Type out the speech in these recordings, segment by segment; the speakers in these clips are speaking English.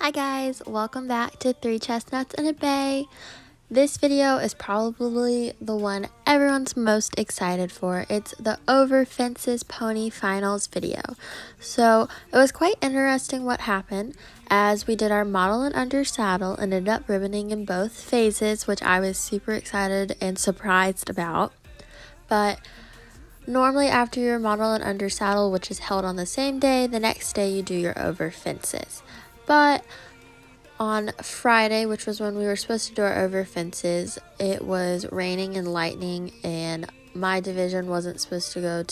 Hi guys, welcome back to 3 Chestnuts and a Bay. This video is probably the one everyone's most excited for. It's the Over Fences Pony Finals video. So it was quite interesting what happened as we did our model and under saddle and ended up ribboning in both phases, which I was super excited and surprised about. But normally after your model and under saddle, which is held on the same day, the next day you do your over fences. But on Friday, which was when we were supposed to do our over fences, it was raining and lightning, and my division wasn't supposed to go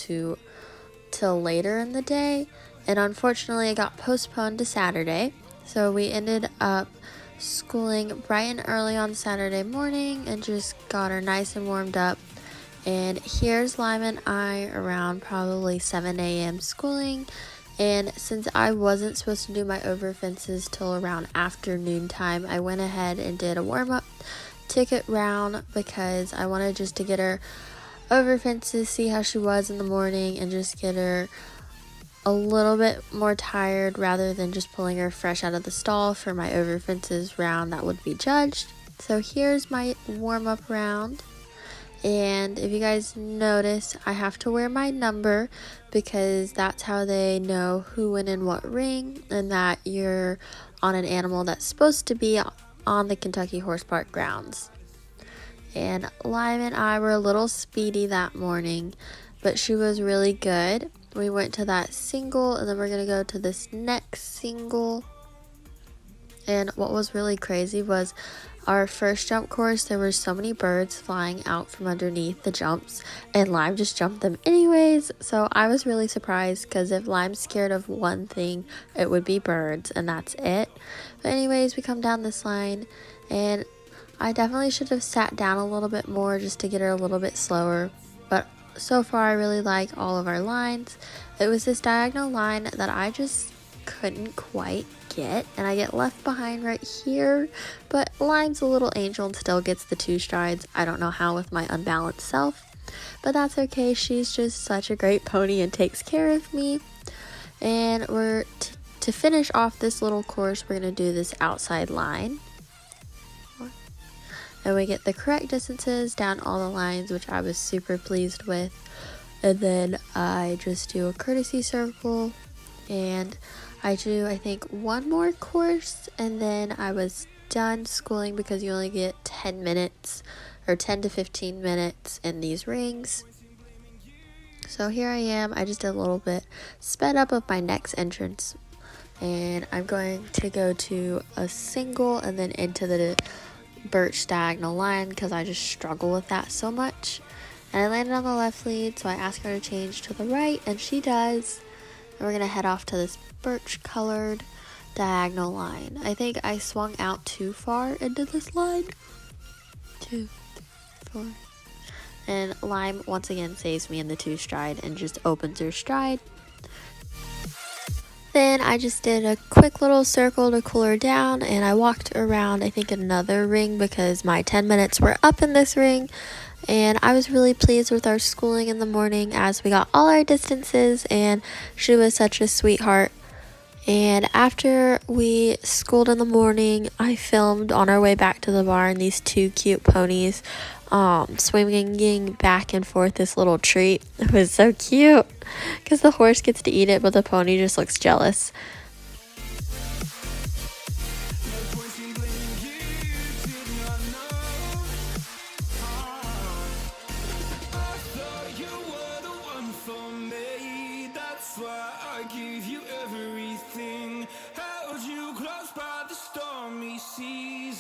till later in the day, and unfortunately it got postponed to Saturday. So we ended up schooling bright and early on Saturday morning and just got her nice and warmed up. And here's Lime and I around probably 7 a.m. schooling. And since I wasn't supposed to do my over fences till around afternoon time, I went ahead and did a warm-up ticket round because I wanted just to get her over fences, see how she was in the morning, and just get her a little bit more tired rather than just pulling her fresh out of the stall for my over fences round that would be judged. So here's my warm-up round. And if you guys notice, I have to wear my number because that's how they know who went in what ring and that you're on an animal that's supposed to be on the Kentucky Horse Park grounds. And Lime and I were a little speedy that morning, but she was really good. We went to that single and then we're going to go to this next single. And what was really crazy was our first jump course, there were so many birds flying out from underneath the jumps, and Lime just jumped them anyways. So I was really surprised because if Lime's scared of one thing, it would be birds, and that's it. But anyways, we come down this line, and I definitely should have sat down a little bit more just to get her a little bit slower. But so far, I really like all of our lines. It was this diagonal line that I just couldn't quite get, and I get left behind right here, but Lime's a little angel and still gets the 2 strides. I don't know how with my unbalanced self, but that's okay. She's just such a great pony and takes care of me. And we're to finish off this little course, we're going to do this outside line, and we get the correct distances down all the lines, which I was super pleased with. And then I just do a courtesy circle, and I do, I think, one more course, and then I was done schooling because you only get 10 minutes or 10 to 15 minutes in these rings. So here I am. I just did a little bit sped up of my next entrance, and I'm going to go to a single and then into the birch diagonal line because I just struggle with that so much. And I landed on the left lead, so I asked her to change to the right, and she does. And we're going to head off to this birch colored diagonal line. I think I swung out too far into this line. 2, 3, 4. And Lime once again saves me in the 2 stride and just opens her stride. Then I just did a quick little circle to cool her down, and I walked around, I think, another ring because my 10 minutes were up in this ring. And I was really pleased with our schooling in the morning as we got all our distances, and she was such a sweetheart. And after we schooled in the morning, I filmed on our way back to the barn these 2 cute ponies swinging back and forth this little treat. It was so cute because the horse gets to eat it, but the pony just looks jealous.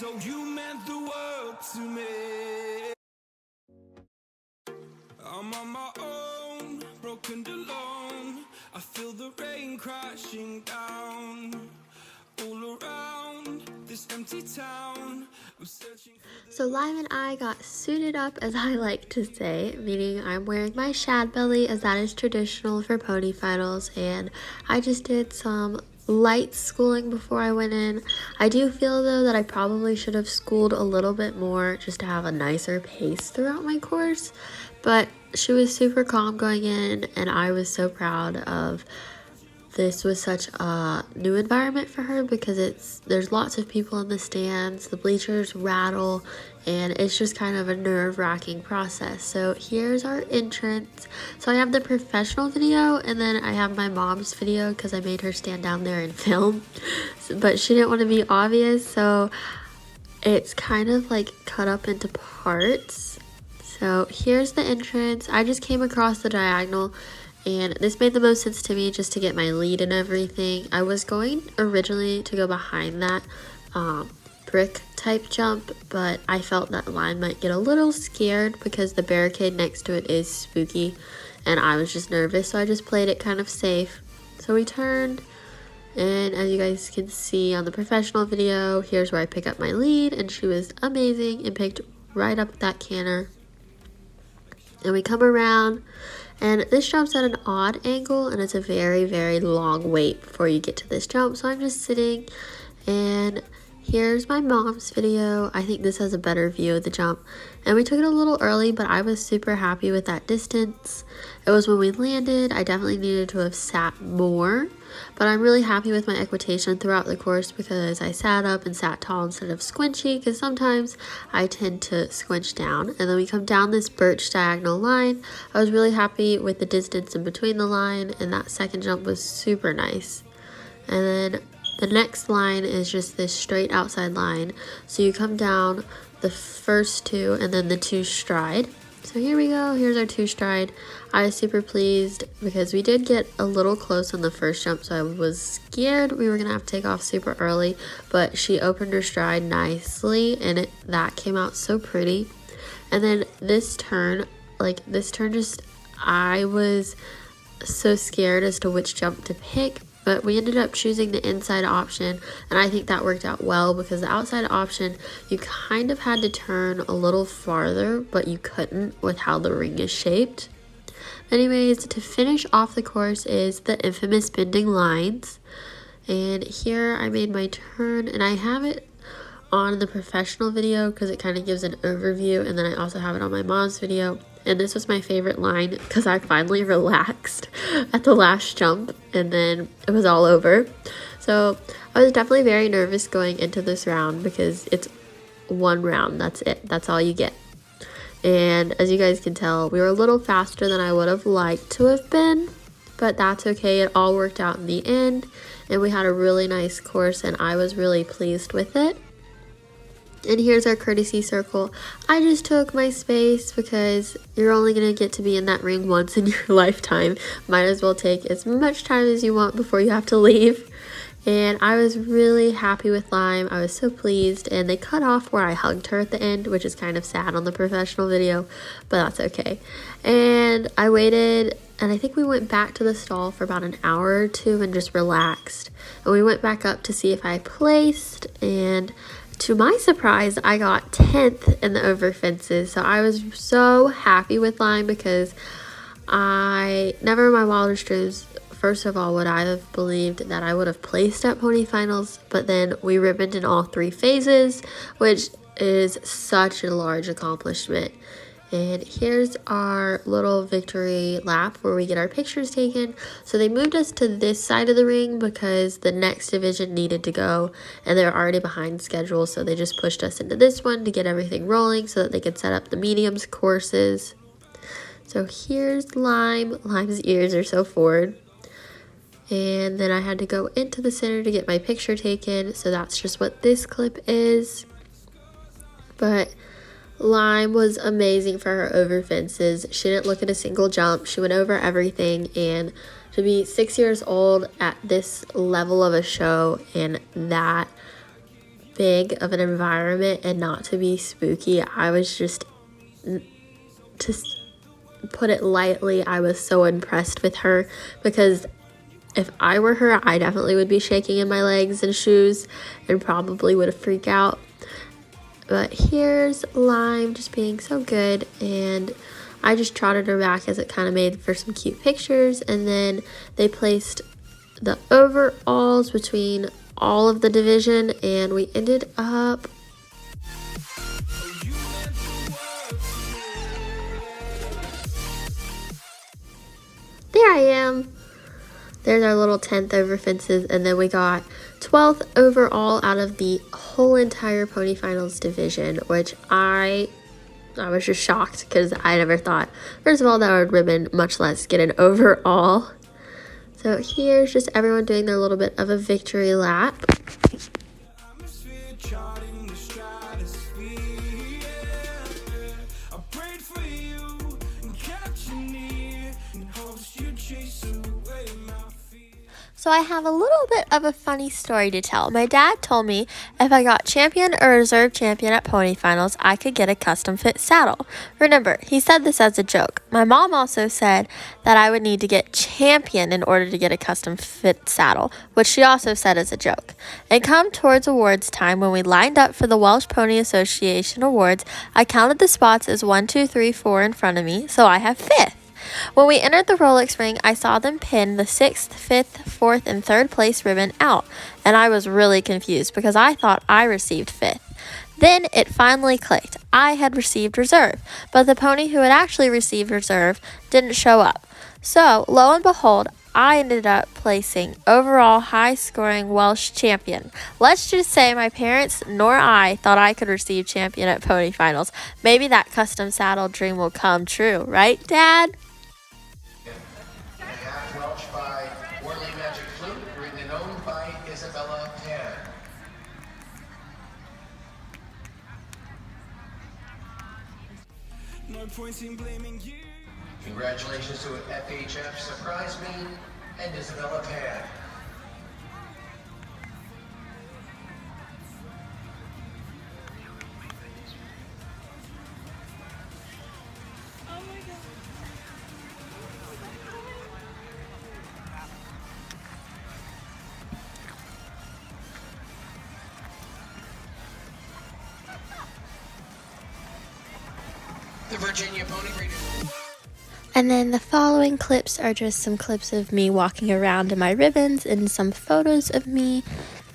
Oh, you meant the world to me. I'm on my own, broken and alone. I feel the rain crashing down all around this empty town. I'm searching for So Lime and I got suited up, as I like to say, meaning I'm wearing my shad belly as that is traditional for pony finals, and I just did some light schooling before I went in. I do feel though that I probably should have schooled a little bit more just to have a nicer pace throughout my course, but she was super calm going in, and I was so proud of this was such a new environment for her because there's lots of people in the stands, the bleachers rattle, and it's just kind of a nerve-wracking process. So here's our entrance. So I have the professional video, and then I have my mom's video because I made her stand down there and film, but she didn't want to be obvious, so it's kind of like cut up into parts. So here's the entrance. I just came across the diagonal, and this made the most sense to me just to get my lead and everything. I was going originally to go behind that brick type jump, but I felt that line might get a little scared because the barricade next to it is spooky, and I was just nervous, so I just played it kind of safe. So we turned, and as you guys can see on the professional video, here's where I pick up my lead, and she was amazing and picked right up that canter. And we come around, and this jump's at an odd angle, and it's a very, very long wait before you get to this jump. So I'm just sitting, and here's my mom's video. I think this has a better view of the jump. And we took it a little early, but I was super happy with that distance. It was when we landed. I definitely needed to have sat more, but I'm really happy with my equitation throughout the course because I sat up and sat tall instead of squinchy, because sometimes I tend to squinch down. And then we come down this birch diagonal line. I was really happy with the distance in between the line, and that second jump was super nice. And then the next line is just this straight outside line. So you come down the first two and then the two stride. So here we go. Here's our two stride. I was super pleased because we did get a little close on the first jump, so I was scared we were going to have to take off super early, but she opened her stride nicely, and that came out so pretty. And then this turn just, I was so scared as to which jump to pick, but we ended up choosing the inside option, and I think that worked out well because the outside option, you kind of had to turn a little farther, but you couldn't with how the ring is shaped. Anyways, to finish off the course is the infamous bending lines, and here I made my turn, and I have it on the professional video because it kind of gives an overview, and then I also have it on my mom's video. And this was my favorite line because I finally relaxed at the last jump, and then it was all over. So I was definitely very nervous going into this round because it's one round. That's it. That's all you get. And as you guys can tell, we were a little faster than I would have liked to have been, but that's okay. It all worked out in the end, and we had a really nice course, and I was really pleased with it. And here's our courtesy circle. I just took my space because you're only going to get to be in that ring once in your lifetime. Might as well take as much time as you want before you have to leave. And I was really happy with Lime. I was so pleased. And they cut off where I hugged her at the end, which is kind of sad on the professional video, but that's okay. And I waited, and I think we went back to the stall for about an hour or two and just relaxed. And we went back up to see if I placed, and to my surprise, I got 10th in the over fences. So I was so happy with Lime because I never in my wildest dreams, first of all, would I have believed that I would have placed at pony finals, but then we ribboned in all 3 phases, which is such a large accomplishment. And here's our little victory lap where we get our pictures taken. So they moved us to this side of the ring because the next division needed to go, and they were already behind schedule. So they just pushed us into this one to get everything rolling so that they could set up the mediums courses. So here's Lime. Lime's ears are so forward. And then I had to go into the center to get my picture taken. So that's just what this clip is. But Lime was amazing for her over fences. She didn't look at a single jump. She went over everything, and to be 6 years old at this level of a show and that big of an environment and not to be spooky, I was just, to put it lightly, I was so impressed with her because if I were her, I definitely would be shaking in my legs and shoes and probably would freak out. But here's Lime just being so good, and I just trotted her back as it kind of made for some cute pictures. And then they placed the overalls between all of the division, and we ended up there. There's our little 10th over fences, and then we got 12th overall out of the whole entire pony finals division, which I was just shocked because I never thought, first of all, that I would ribbon, much less get an overall. So here's just everyone doing their little bit of a victory lap. So I have a little bit of a funny story to tell. My dad told me if I got champion or reserve champion at pony finals, I could get a custom fit saddle. Remember, he said this as a joke. My mom also said that I would need to get champion in order to get a custom fit saddle, which she also said as a joke. And come towards awards time, when we lined up for the Welsh Pony Association awards, I counted the spots as 1, 2, 3, 4 in front of me, so I have 5th. When we entered the Rolex ring, I saw them pin the 6th, 5th, 4th, and 3rd place ribbon out, and I was really confused because I thought I received 5th. Then it finally clicked. I had received reserve, but the pony who had actually received reserve didn't show up. So, lo and behold, I ended up placing overall high-scoring Welsh champion. Let's just say my parents nor I thought I could receive champion at pony finals. Maybe that custom saddle dream will come true, right, Dad? Welsh by Worley Magic Flute, written and owned by Isabella Tan. No point in blaming you. Congratulations to FHF Surprise Me and Isabella Tan. The Virginia Pony Breeders. And then the following clips are just some clips of me walking around in my ribbons and some photos of me.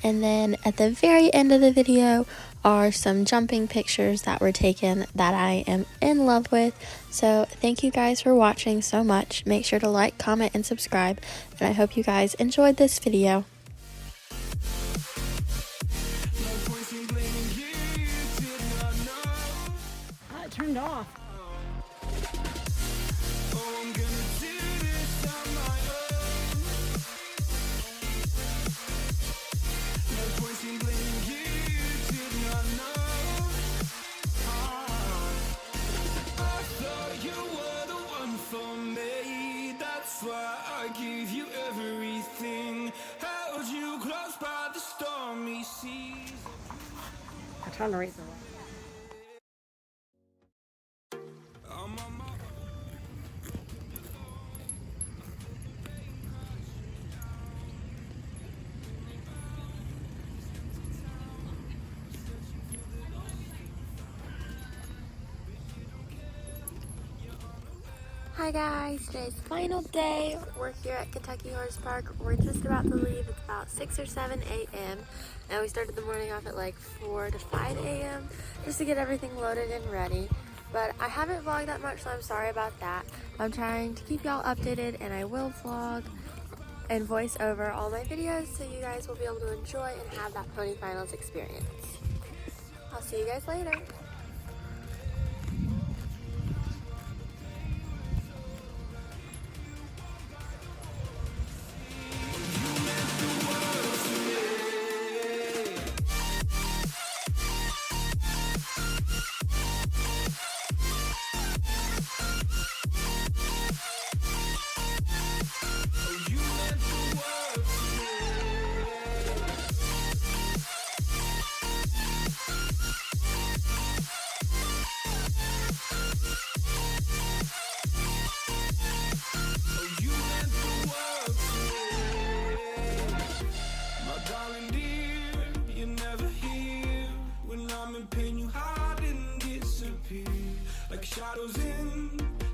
And then at the very end of the video are some jumping pictures that were taken that I am in love with. So thank you guys for watching so much. Make sure to like, comment, and subscribe. And I hope you guys enjoyed this video. It turned off. Why I gave you everything, held you close by the stormy seas. I turned the razor off. Hi guys, today's final day. We're here at Kentucky Horse Park. We're just about to leave. It's about 6 or 7 a.m. and we started the morning off at like 4 to 5 a.m. just to get everything loaded and ready. But I haven't vlogged that much, so I'm sorry about that. I'm trying to keep y'all updated, and I will vlog and voice over all my videos so you guys will be able to enjoy and have that pony finals experience. I'll see you guys later. Shadows in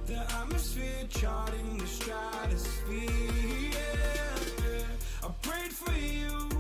the atmosphere, charting the stratosphere. Yeah, I prayed for you.